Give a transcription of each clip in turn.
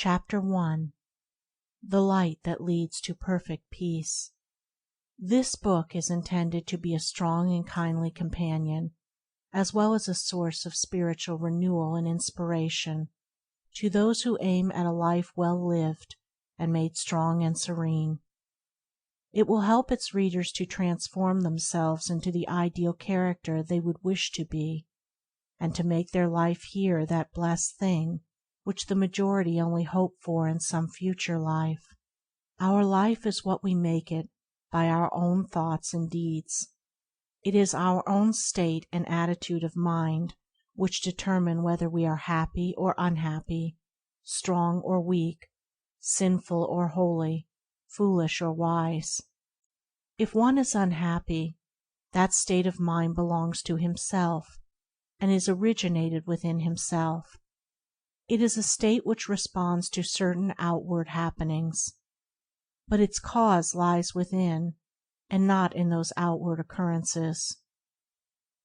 Chapter 1 The Light that Leads to Perfect Peace. This book is intended to be a strong and kindly companion, as well as a source of spiritual renewal and inspiration, to those who aim at a life well lived and made strong and serene. It will help its readers to transform themselves into the ideal character they would wish to be, and to make their life here that blessed thing which the majority only hope for in some future life. Our life is what we make it by our own thoughts and deeds. It is our own state and attitude of mind which determine whether we are happy or unhappy, strong or weak, sinful or holy, foolish or wise. If one is unhappy, that state of mind belongs to himself and is originated within himself. It is a state which responds to certain outward happenings, but its cause lies within and not in those outward occurrences.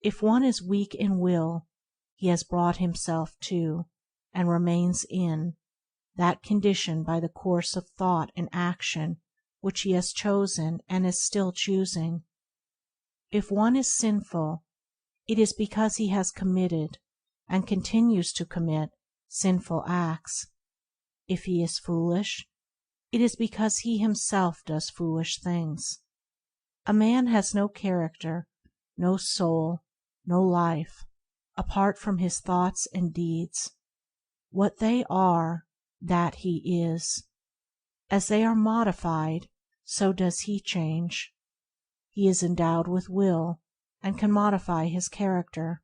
If one is weak in will, he has brought himself to, and remains in, that condition by the course of thought and action which he has chosen and is still choosing. If one is sinful, it is because he has committed, and continues to commit, sinful acts. If he is foolish, it is because he himself does foolish things. A man has no character, no soul, no life, apart from his thoughts and deeds. What they are, that he is. As they are modified, so does he change. He is endowed with will, and can modify his character.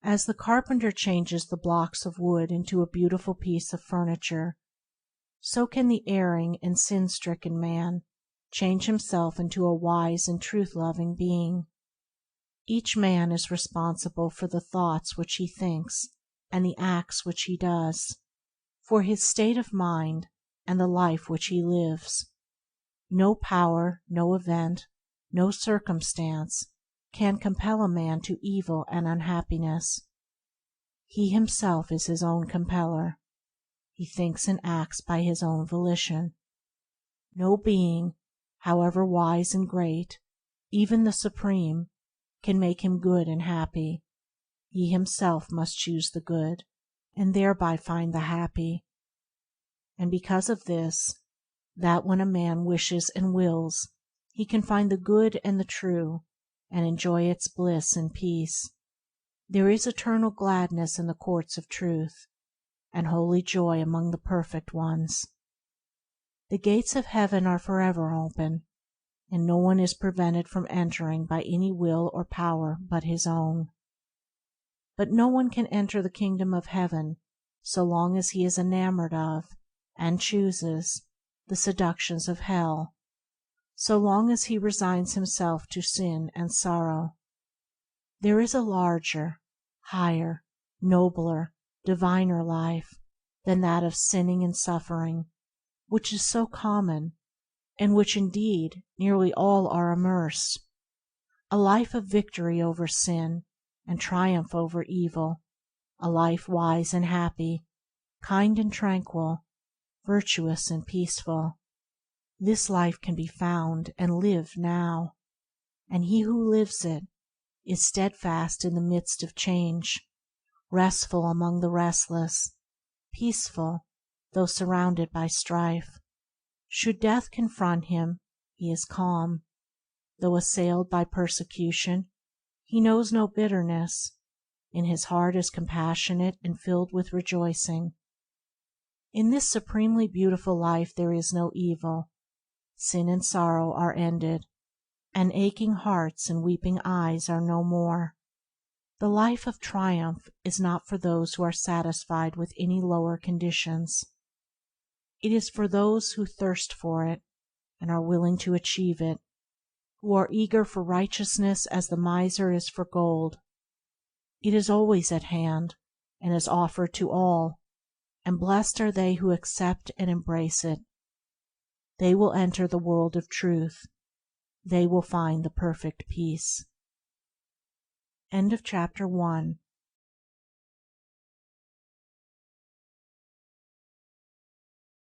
As the carpenter changes the blocks of wood into a beautiful piece of furniture, so can the erring and sin-stricken man change himself into a wise and truth-loving being. Each man is responsible for the thoughts which he thinks and the acts which he does, for his state of mind and the life which he lives. No power, no event, no circumstance can compel a man to evil and unhappiness. He himself is his own compeller. He thinks and acts by his own volition. No being, however wise and great, even the Supreme, can make him good and happy. He himself must choose the good, and thereby find the happy. And because of this, that when a man wishes and wills, he can find the good and the true, and enjoy its bliss and peace. There is eternal gladness in the courts of truth, and holy joy among the perfect ones. The gates of heaven are forever open, and no one is prevented from entering by any will or power but his own. But no one can enter the kingdom of heaven so long as he is enamored of, and chooses, the seductions of hell, so long as he resigns himself to sin and sorrow. There is a larger, higher, nobler, diviner life than that of sinning and suffering, which is so common, in which indeed nearly all are immersed. A life of victory over sin and triumph over evil, a life wise and happy, kind and tranquil, virtuous and peaceful. This life can be found and lived now, and he who lives it is steadfast in the midst of change, restful among the restless, peaceful though surrounded by strife. Should death confront him, he is calm. Though assailed by persecution, he knows no bitterness. In his heart is compassionate and filled with rejoicing. In this supremely beautiful life there is no evil. Sin and sorrow are ended, and aching hearts and weeping eyes are no more. The life of triumph is not for those who are satisfied with any lower conditions. It is for those who thirst for it, and are willing to achieve it, who are eager for righteousness as the miser is for gold. It is always at hand, and is offered to all, and blessed are they who accept and embrace it. They will enter the world of truth. They will find the perfect peace. End of chapter 1.